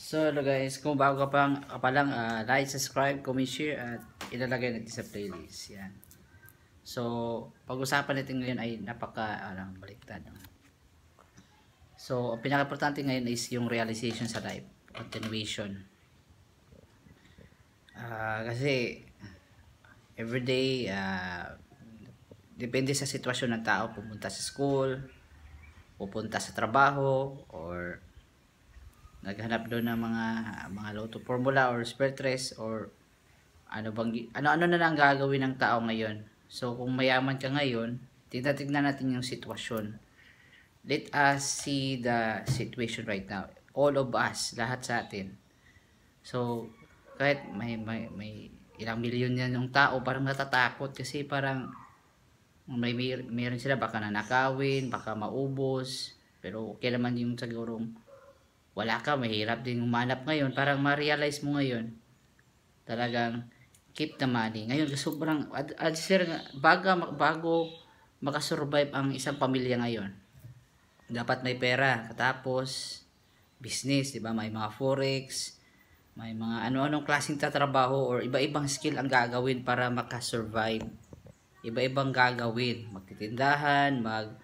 So hello guys, kung bago ka pa lang, like, subscribe, comment, share at ilalagay natin sa playlist. Yan. So, pag-usapan natin ngayon ay baliktad. No? So, ang pinaka-importante ngayon is yung realization sa life, continuation. Kasi everyday depende sa sitwasyon ng tao, pupunta sa school, pupunta sa trabaho, or naghanap doon ng mga lotto formula or spirit race or ano na lang gagawin ng tao ngayon. So kung mayaman ka ngayon, tignan natin yung sitwasyon. Let us see the situation right now. All of us, lahat sa atin. So kahit may ilang milyon yan yung tao, parang natatakot kasi parang mayroon sila baka nanakawin, baka maubos, pero okay naman yung sigurong wala ka, mahirap din umanap ngayon. Parang ma-realize mo ngayon, talagang keep the money. Ngayon, sobrang, bago makasurvive ang isang pamilya ngayon, dapat may pera. Katapos, business, diba? May mga forex, may mga ano-anong klaseng tatrabaho or iba-ibang skill ang gagawin para makasurvive. Iba-ibang gagawin. Magtitindahan, mag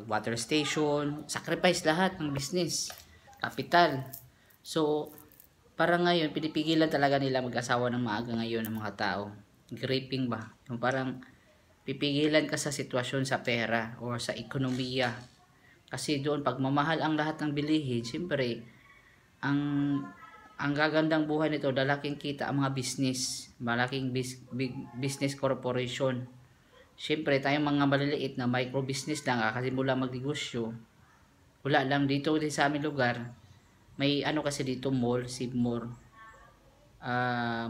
water station, sacrifice lahat ng business, capital. So, parang ngayon, pinipigilan talaga nila mag-asawa ng maaga ngayon ng mga tao. Gripping ba? Yung parang pipigilan ka sa sitwasyon sa pera o sa ekonomiya. Kasi doon, pag mamahal ang lahat ng bilihin, siyempre, ang gagandang buhay nito, lalaking kita ang mga business, malaking big business corporation. Siyempre, tayong mga maliliit na micro business lang, kasi mula magnegosyo, wala lang dito din sa aming lugar. May ano kasi dito mall, Sibmore.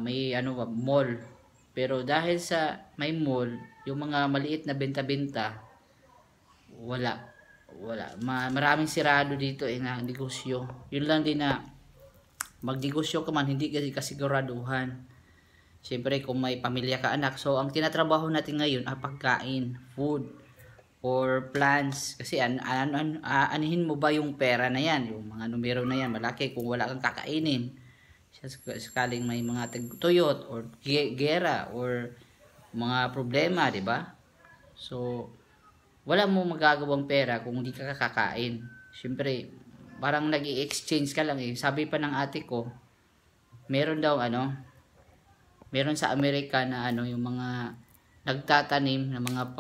May mall. Pero dahil sa may mall, yung mga maliit na benta-benta, wala. Maraming sirado dito na negosyo. Yun lang din na magnegosyo ka man, hindi kasi kasiguraduhan. Siyempre, kung may pamilya ka anak, so ang tinatrabaho natin ngayon ay pagkain, food, or plans. Kasi anihin mo ba yung pera na yan, yung mga numero na yan, malaki kung wala kang kakainin. Sakaling may mga tuyot, or gera, or mga problema, di ba? So, wala mo magagawang pera kung hindi ka kakain. Siyempre, parang nag-i-exchange ka lang eh. Sabi pa ng ate ko, meron sa Amerika na yung mga nagtatanim ng mga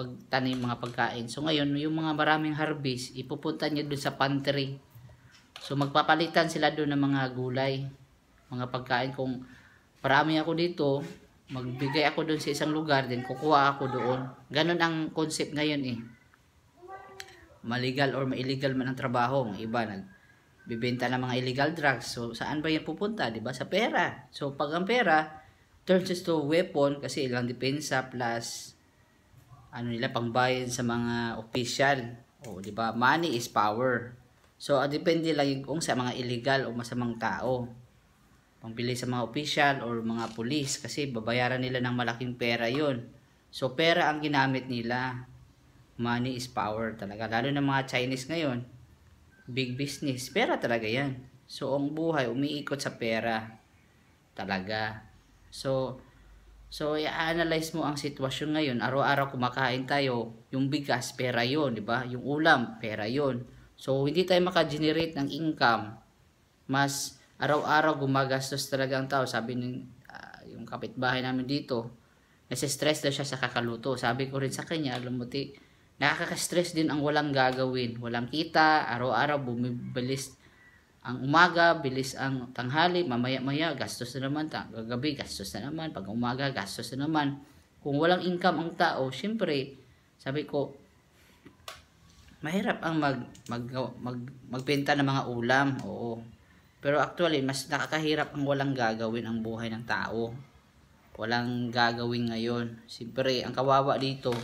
mga pagkain. So ngayon, yung mga maraming harvest, ipupunta niya doon sa pantry. So magpapalitan sila doon ng mga gulay, mga pagkain. Kung marami ako dito, magbigay ako doon sa isang lugar, din kukuha ako doon. Ganon ang concept ngayon eh. Maligal or ma-illegal man ang trabaho. Ang iba nagbibenta ng mga illegal drugs. So saan ba yan pupunta? Diba? Sa pera. So pag ang pera turns to weapon kasi ilang depensa plus nila pangbayad sa mga official. O di ba? Money is power. So depende lang kung sa mga illegal o masamang tao. Pambili sa mga official or mga pulis kasi babayaran nila ng malaking pera 'yon. So pera ang ginamit nila. Money is power talaga. Lalo na mga Chinese ngayon. Big business. Pera talaga 'yan. So ang buhay umiikot sa pera talaga. So i-analyze mo ang sitwasyon ngayon. Araw-araw kumakain tayo, yung bigas, pera yon, di ba? Yung ulam, pera yon. So hindi tayo maka-generate ng income. Mas araw-araw gumagastos talaga ang tao. Sabi yung kapitbahay namin dito, nasa-stress daw siya sa kakaluto. Sabi ko rin sa kanya, alam mo nakaka-stress din ang walang gagawin. Walang kita, araw-araw bumibilis ang umaga, bilis ang tanghali, mamaya-maya, gastos na naman, gagabi, gastos na naman, pag umaga, gastos na naman. Kung walang income ang tao, syempre, sabi ko, mahirap ang magbenta ng mga ulam, oo. Pero actually, mas nakakahirap ang walang gagawin ang buhay ng tao. Walang gagawin ngayon. Syempre, ang kawawa dito,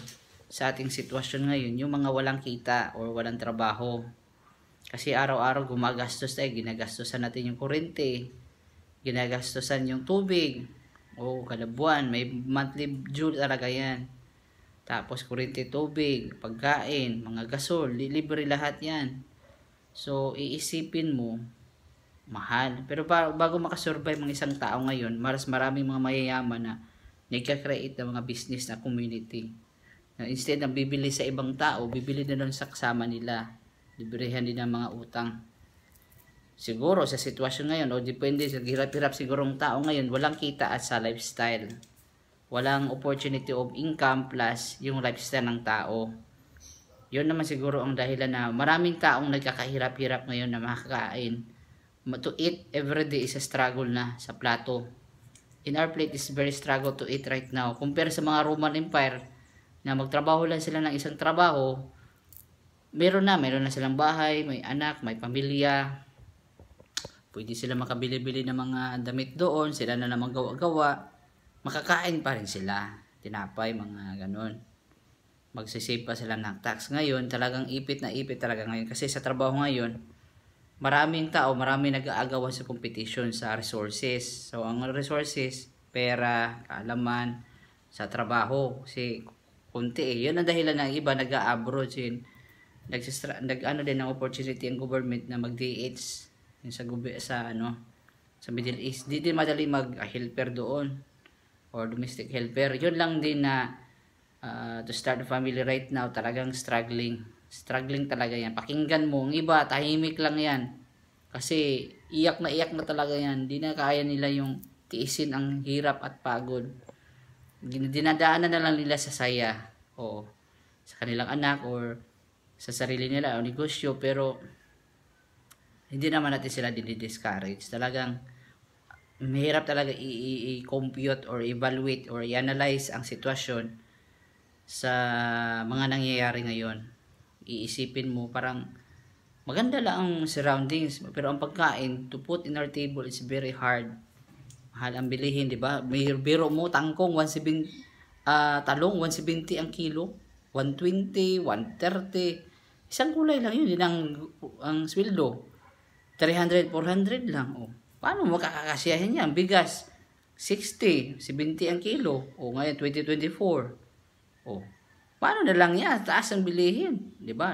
sa ating sitwasyon ngayon, yung mga walang kita or walang trabaho. Kasi araw-araw gumagastos tayo, ginagastosan natin yung kuryente, ginagastosan yung tubig, kada buwan, may monthly due talaga yan. Tapos kuryente, tubig, pagkain, mga gasol, libre lahat yan. So, iisipin mo, mahal. Pero bago makasurvive ng isang tao ngayon, maraming mga mayayaman na nagka-create ng mga business na community. Na instead na bibili sa ibang tao, bibili na doon sa kasama nila. Librihan din ng mga utang. Siguro sa sitwasyon ngayon, o depende sa hirap-hirap sigurong tao ngayon, walang kita at sa lifestyle. Walang opportunity of income plus yung lifestyle ng tao. Yun naman siguro ang dahilan na maraming taong nagkakahirap-hirap ngayon na makakain. To eat everyday is a struggle na sa plato. In our plate is very struggle to eat right now. Compare sa mga Roman Empire na magtrabaho lang sila ng isang trabaho, meron na silang bahay, may anak, may pamilya. Pwede sila makabili-bili ng mga damit doon, sila na naman gawa-gawa. Makakain pa rin sila. Tinapay, mga ganon. Magsisave pa sila ng tax. Ngayon, talagang ipit na ipit talaga ngayon. Kasi sa trabaho ngayon, maraming tao, maraming nag-aagawan sa competition sa resources. So, ang resources, pera, kaalaman, sa trabaho. Kasi, kunti eh. Yun ang dahilan ng iba, nag-a-abroad din. Nag-ano din ng opportunity ang government na mag-DH sa Middle East. Di din madali mag-helper doon or domestic helper. Yun lang din na to start a family right now, talagang struggling talaga yan. Pakinggan mo, ang iba tahimik lang yan kasi iyak na talaga yan. Di na kaya nila yung tiisin ang hirap at pagod. Dinadaanan na lang nila sa saya o sa kanilang anak or sa sarili nila o negosyo, pero hindi naman natin sila dinidiscourage. Talagang mahirap talaga i-compute or evaluate or i-analyze ang sitwasyon sa mga nangyayari ngayon. Iisipin mo parang maganda lang ang surroundings, pero ang pagkain to put in our table is very hard. Mahal ang bilihin, di ba? May biro mo, tangkong 170, talong 170 ang kilo, 120, 130. Isang kulay lang yun, ang sweldo. 300, 400 lang. Oh. Paano makakakasiyahin yan? Bigas, 60, 70 ang kilo. O ngayon, 2024. O, paano na lang yan? Taas ang bilihin. Diba?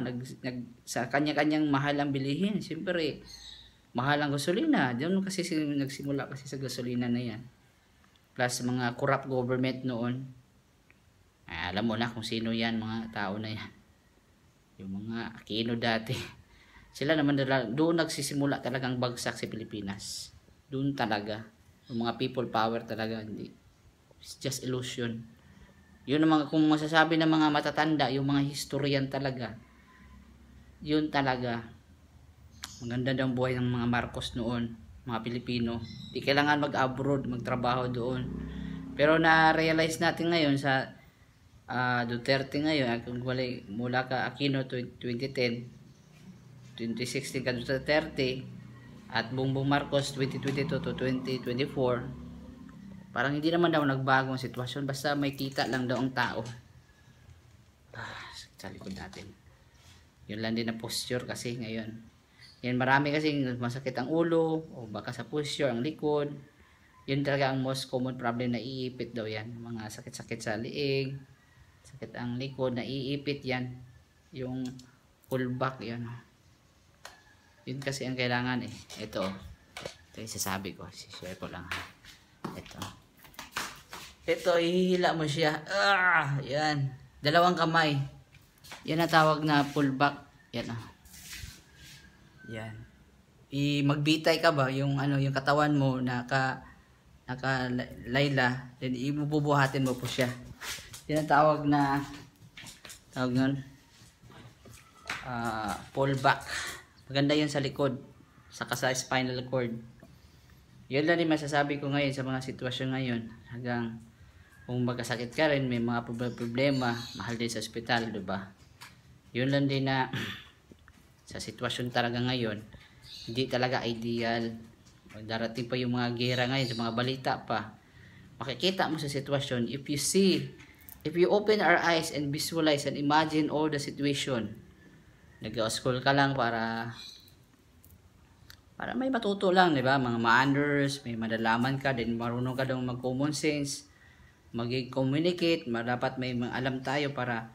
Sa kanya-kanyang mahal ang bilihin. Siyempre, mahal ang gasolina. Diyan kasi nagsimula kasi sa gasolina na yan. Plus, mga corrupt government noon. Alam mo na kung sino yan, mga tao na yan. Yung mga Aquino dati. Sila naman doon nagsisimula talagang bagsak sa Pilipinas. Doon talaga. Yung mga people power talaga. Hindi. It's just illusion. Yun ang mga, kung masasabi ng mga matatanda, yung mga historian talaga. Yun talaga. Maganda daw ang buhay ng mga Marcos noon. Mga Pilipino. Di kailangan mag-abroad, magtrabaho doon. Pero na-realize natin ngayon sa Duterte ngayon, mula ka Aquino 2010, 2016 ka Duterte at Bongbong Marcos 2022 to 2024, parang hindi naman daw nagbago ang sitwasyon, basta may kita lang daw ang tao. Sa likod natin yun lang din na posture kasi ngayon yan, marami kasi masakit ang ulo o baka sa posture ang likod. Yun talaga ang most common problem na iipit daw yan, mga sakit-sakit sa liig, sakit ang likod na iipit yan, yung pullback yun. Yun kasi ang kailangan eh. Ito yung sasabi ko. Share ko lang ha. Ito, ihihila mo siya. Yan. Dalawang kamay. Yan ang tawag na pullback. Yan Yan. Magbitay ka ba? Yung katawan mo naka-layla. Then ibubuhatin mo po siya. Yan ang tawag nun. Pullback. Maganda yun sa likod, saka sa spinal cord. Yun lang din masasabi ko ngayon sa mga sitwasyon ngayon. Hanggang kung magkasakit ka rin, may mga problema, mahal din sa ospital, diba? Yun lang din na sa sitwasyon talaga ngayon, hindi talaga ideal. Darating pa yung mga gera ngayon, sa mga balita pa. Makikita mo sa sitwasyon, if you open our eyes and visualize and imagine all the situation, nag-school ka lang para may matuto lang, di ba? Mga manners, may madalaman ka, then marunong ka daw mag-common sense, mag-communicate, dapat may alam tayo para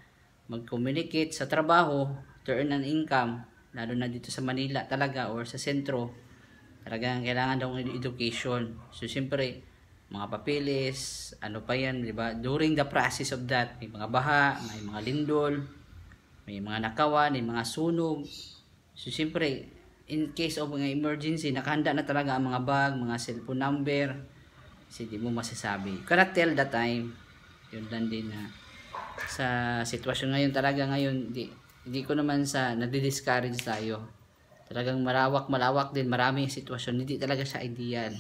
mag-communicate sa trabaho, to earn an income. lalo na dito sa Manila talaga or sa sentro, talagang kailangan daw ng education. So siyempre, mga papilis, ano pa yan, di ba? During the process of that, may mga baha, may mga lindol, may mga nakawan, may mga sunog. So siyempre, in case of mga emergency, nakahanda na talaga ang mga bag, mga cellphone number. Kasi di mo masasabi. You cannot tell the time. Yun lang din na sa sitwasyon ngayon talaga ngayon, hindi ko naman sa nadi-discourage tayo. Talagang malawak din, maraming sitwasyon. Hindi talaga siya ideal.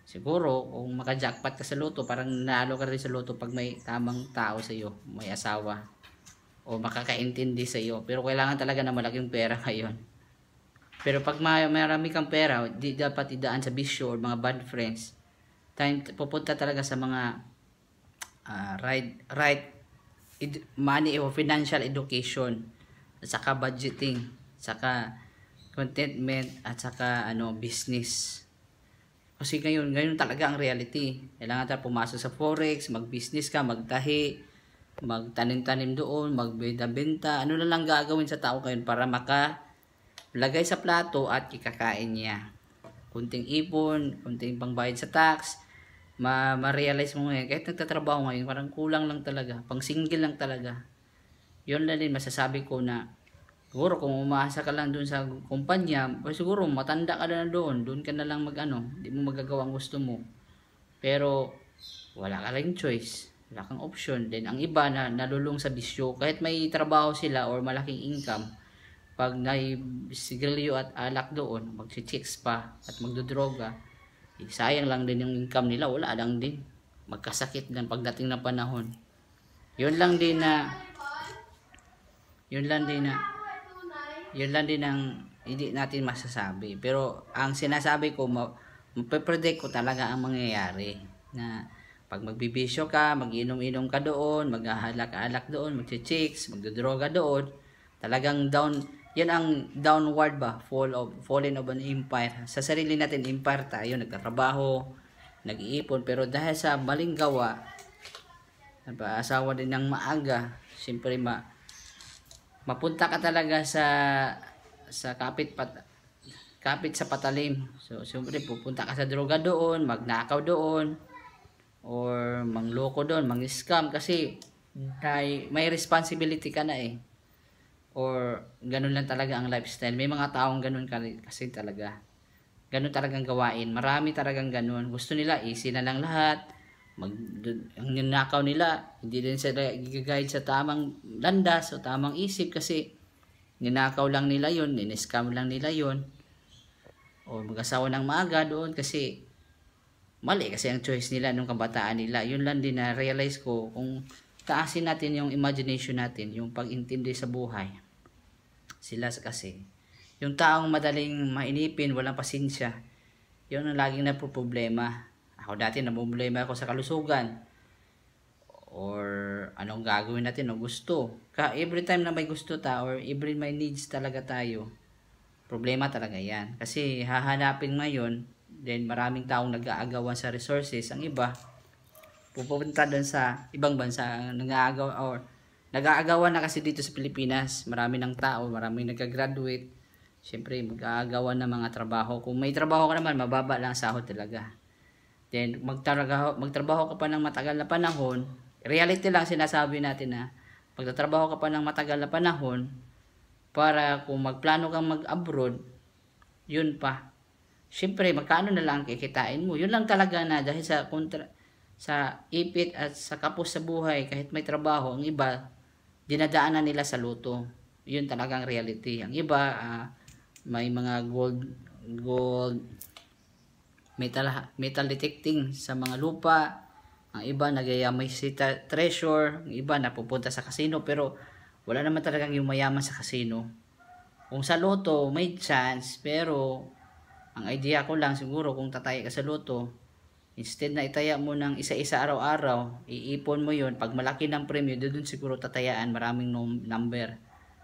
Siguro, kung maka-jackpot ka sa loto, parang naalo ka rin sa loto pag may tamang tao sa iyo, may asawa, o makakaintindi sa iyo. Pero kailangan talaga na malaking pera ngayon. Pero pag marami kang pera, di dapat idaan sa bisyo or mga bad friends. Pupunta talaga sa mga money o financial education, at saka budgeting, saka contentment, at saka business. Kasi ngayon talaga ang reality. Kailangan tayo pumasok sa forex, mag-business ka, magtahi, magtanim-tanim doon, magbenta-benta. Ano na lang gagawin sa tao ngayon para makalagay sa plato at ikakain niya. Kunting ipon, kunting pangbayad sa tax, ma-realize mo ngayon, kahit nagtatrabaho ngayon, parang kulang lang talaga, pang single lang talaga. Yun na din masasabi ko na, siguro kung umasa ka lang doon sa kumpanya, siguro matanda ka na doon ka na lang hindi mo magagawa ang gusto mo. Pero, wala ka rin choice, wala kang option. Then, ang iba na nalulung sa bisyo, kahit may trabaho sila or malaking income, pag naisigarilyo at alak doon, magsi-chicks pa at magdodroga, sayang lang din yung income nila, wala lang din, magkasakit din pagdating ng panahon. Yun lang din ang hindi natin masasabi. Pero ang sinasabi ko, mape-predict ko talaga ang mangyayari, na pag magbibisyo ka, mag-inom-inom ka doon, mag-ahalak-alak doon, magchi-chicks, magdodroga doon, talagang yan ang downward falling of an empire. Sa sarili natin empire tayo, nagtatrabaho, nag-iipon, pero dahil sa maling gawa, asawa din ng maaga, siyempre mapunta ka talaga sa kapit sa patalim. So siyempre pupunta ka sa droga doon, magnakaw doon, or mangloko doon, mang-scam, kasi may responsibility ka na or ganun lang talaga ang lifestyle. May mga taong ganun kasi talaga. Ganun talagang gawain. Marami talagang ganun. Gusto nila easy na lang lahat. Ang ninakaw nila, hindi din sila i-guide sa tamang landas o tamang isip, kasi ninakaw lang nila yun, in-scam lang nila yun. O mag-asawa ng maaga doon kasi mali kasi ang choice nila nung kabataan nila. Yun lang din na realize ko, kung taasin natin yung imagination natin, yung pag-intindi sa buhay. Sila kasi, yung taong madaling mainipin, walang pasensya, yun ang laging napoproblema. Ako dati namumblema ako sa kalusugan, or anong gagawin natin o gusto. Every time na may gusto or every may needs talaga tayo, problema talaga yan. Kasi hahanapin ngayon, then maraming taong nag-aagawan sa resources. Ang iba, pupunta doon sa ibang bansa, nag-aagawan na kasi dito sa Pilipinas. Marami ng tao, marami nagka-graduate. Siyempre, mag-aagawan ng mga trabaho. Kung may trabaho ka naman, mababa lang sahod talaga. Then, magtrabaho ka pa ng matagal na panahon. Reality lang sinasabi natin na magtatrabaho ka pa ng matagal na panahon para kung magplano kang mag-abroad, yun pa. Siyempre, magkano na lang kikitain mo. Yun lang talaga na dahil sa ipit at sa kapos sa buhay, kahit may trabaho, ang iba, dinadaanan nila sa luto. Yun talagang reality. Ang iba, may mga gold metal detecting sa mga lupa. Ang iba, may treasure. Ang iba, napupunta sa casino, pero wala naman talagang yung mayaman sa casino. Kung sa loto, may chance, pero ang idea ko lang siguro, kung tataya ka sa loto, instead na itaya mo ng isa-isa araw-araw, iipon mo yun. Pag malaki ng premyo, doon siguro tatayaan maraming number.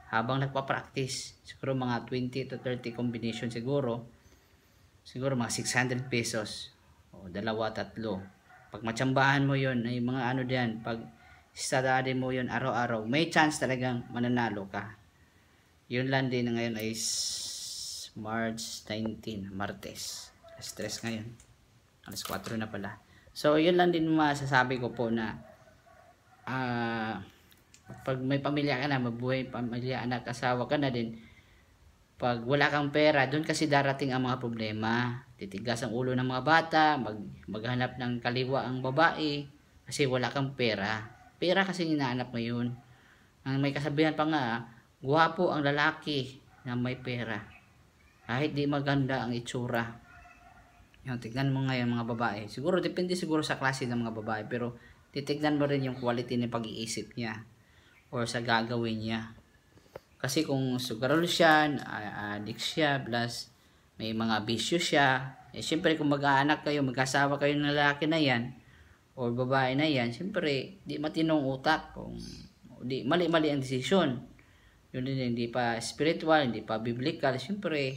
Habang nagpa-practice, siguro mga 20 to 30 combination siguro. Siguro mga 600 pesos. O, 2, 3. Pag matsambahan mo yun, ay mga diyan, pag study mo yun araw-araw, may chance talagang mananalo ka. Yun lang din na ngayon ay March 19, Martes. Stress ngayon. Alas 4 na pala. So, yun lang din masasabi ko po na pag may pamilya ka na, mabuhay pamilya, anak, asawa ka na din, pag wala kang pera, doon kasi darating ang mga problema. Titigas ang ulo ng mga bata, maghanap ng kaliwa ang babae, kasi wala kang pera. Pera kasi hinahanap ngayon. Ang may kasabihan pa nga, gwapo ang lalaki na may pera. Kahit di maganda ang itsura. Yung, tignan mo ngayon mga babae. Siguro, depende siguro sa klase ng mga babae, pero titignan mo rin yung quality ng pag-iisip niya or sa gagawin niya. Kasi kung sugarol siya, addict siya, plus may mga bisyo siya, syempre kung mag-aanak kayo, mag-asawa kayo ng lalaki na yan, or babae na yan, syempre, di matinong utak, kung di, mali-mali ang desisyon. Yun din, hindi pa spiritual, hindi pa biblical, syempre,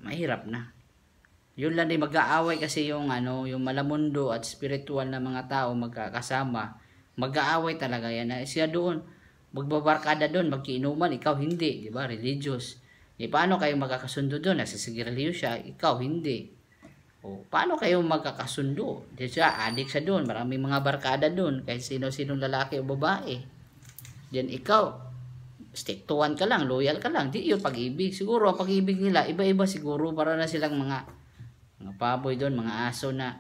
mahirap na. Yun lang din, mag-aaway kasi yung, yung malamundo at spiritual na mga tao magkakasama, mag-aaway talaga yan. Siya doon, magbabarkada doon, magkiinuman, ikaw hindi, di ba? Religious. Paano kayo magkakasundo doon? Nagsisigarilyo siya, ikaw hindi. O, paano kayo magkakasundo? Di siya, addict siya doon, maraming mga barkada doon, kahit sino-sinong lalaki o babae. Diyan ikaw, stick to one ka lang, loyal ka lang, di yun pag-ibig. Siguro, ang pag-ibig nila, iba-iba siguro, para na silang mga paboy doon, mga aso na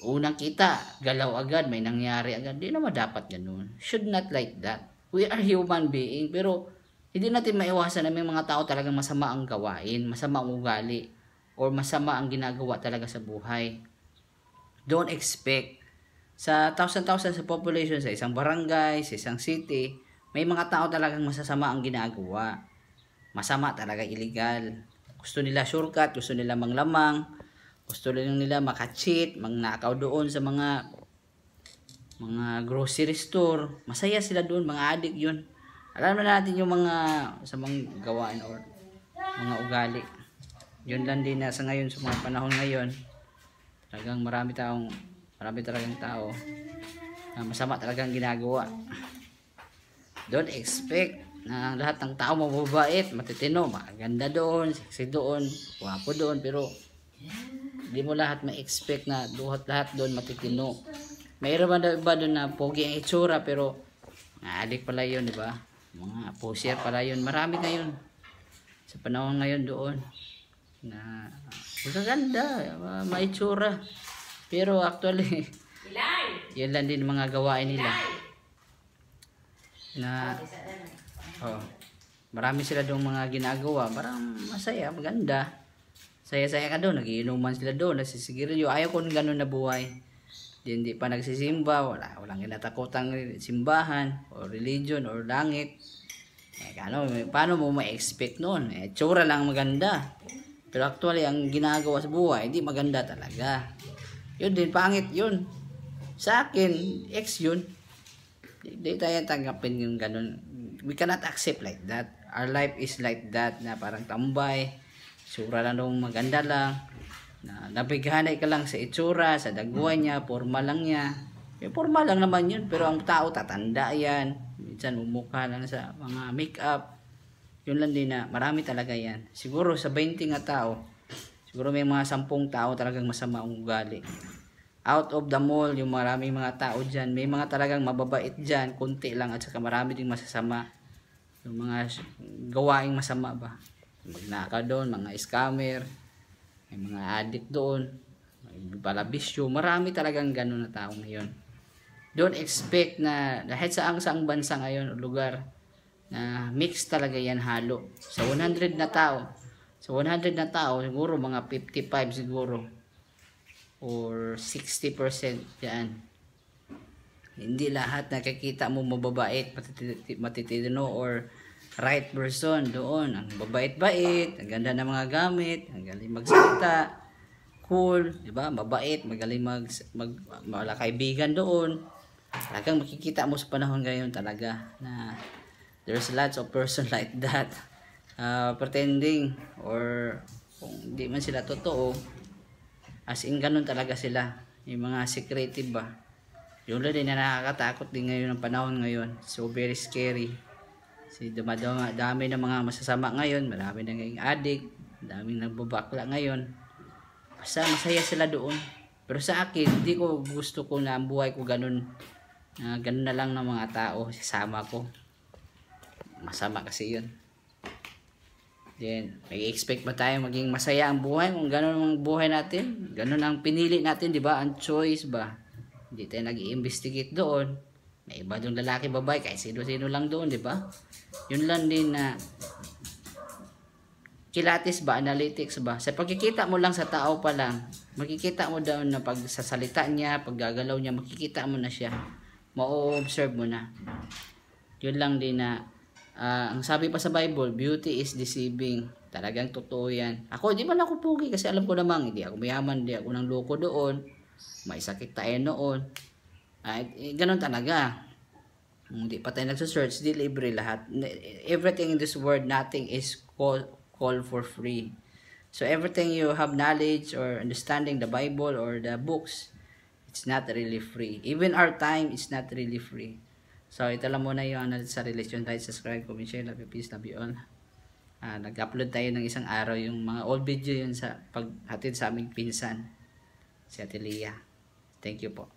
unang kita, galaw agad, may nangyari agad. Di naman dapat ganun. Should not like that. We are human being, pero hindi natin maiwasan na may mga tao talagang masama ang gawain, masama ang ugali, or masama ang ginagawa talaga sa buhay. Don't expect. Sa thousand sa population, sa isang barangay, sa isang city, may mga tao talagang masasama ang ginagawa. Masama talaga, illegal. Gusto nila shortcut, gusto nila manglamang, gusto nila maka-cheat, magnakaw doon sa mga grocery store. Masaya sila doon, mga addict yun. Alam na natin yung mga sa mga gawaan or mga ugali. Yun lang din na sa ngayon, sa mga panahon ngayon, talagang marami talagang tao na masama talagang ginagawa. Don't expect na lahat ng tao mababait, matitino, maganda doon, sexy doon, guwapo doon, pero hindi mo lahat ma-expect na lahat doon matitino. Mayroon ba iba doon na pogi ang itsura, pero adik pala yun, di ba? Mga pusher pala yun. Marami ngayon sa panahon ngayon doon na magaganda, maitsura, pero actually yun lang din mga gawain nila na marami sila doon mga ginagawa, parang masaya, maganda, saya-saya ka doon, nagiinuman sila doon, nagsisigarilyo. Ayaw ko ng ganun na buhay. Hindi pa nagsisimba, walang kinatakutang simbahan o religion or langit. Paano mo ma-expect noon? Tsura lang maganda, pero actually ang ginagawa sa buhay hindi maganda talaga. Yun din, pangit yun sa akin, ex yun. Hindi tayo tanggapin yung ganun. We cannot accept like that. Our life is like that, na parang tambay, tsura lang nung maganda lang, na nabighanay ka lang sa itsura, sa dagwa niya, forma lang niya. Forma lang naman yun, pero ang tao tatanda yan. Minsan umukha lang sa mga make-up. Yun lang din na marami talaga yan. Siguro sa 20 nga tao, siguro may mga 10 tao talagang masama ang ugali. Out of the mall, yung maraming mga tao dyan, may mga talagang mababait dyan, kunti lang, at saka marami ding masasama. Yung mga gawaing masama ba. Magnakaw doon, mga scammer, may mga addict doon, may palabisyo, marami talagang ganun na tao ngayon. Don't expect na kahit saang bansa ngayon o lugar na mix talaga yan, halo. Sa 100 na tao, siguro mga 55 siguro or 60% yan. Hindi lahat nakikita mo mababait, matitino or right person doon. Ang babait-bait, ang ganda ng mga gamit, ang galing magsalita, cool, di ba? Mabait, magaling wala kaibigan doon. Talagang makikita mo sa panahon ngayon talaga na there's lots of person like that, pretending, or kung hindi man sila totoo, as in ganun talaga sila, yung mga secretive ba. Yun din na nakakatakot din ngayon ang panahon ngayon. So very scary. Kasi dami ng mga masasama ngayon, marami na ngayong addict, daming nagbabakla ngayon. Basta masaya sila doon. Pero sa akin, hindi ko gusto ko na ang buhay ko ganun. Ganun na lang ng mga tao, sasama ko. Masama kasi yun. Then, may-expect ba tayo maging masaya ang buhay? Kung ganun ang buhay natin, ganun ang pinili natin, di ba? Ang choice ba? Hindi tayo nag-i-investigate doon. May iba doon lalaki, babae, kahit sino-sino lang doon, di ba? Yun lang din na kilatis ba, analytics ba? Sa pagkikita mo lang sa tao pa lang, makikita mo doon na pagsasalita niya, paggagalaw niya, makikita mo na siya. Ma-observe mo na. Yun lang din na ang sabi pa sa Bible, beauty is deceiving. Talagang totoo yan. Ako, di man ako pugi kasi alam ko namang hindi ako mayaman, hindi ako nang loko doon. May sakit tayo noon. Ganun talaga. Hindi pa tayo nagsa-search, di libre lahat. Everything in this world, nothing is call for free. So everything you have knowledge or understanding the Bible or the books, it's not really free. Even our time is not really free. So ito lang muna yung sa relasyon tayo. Subscribe, comment, share, love you, peace, love you all. Nag-upload tayo ng isang araw yung mga old video yun sa paghatid sa aming pinsan, si Ate Leah. Thank you po.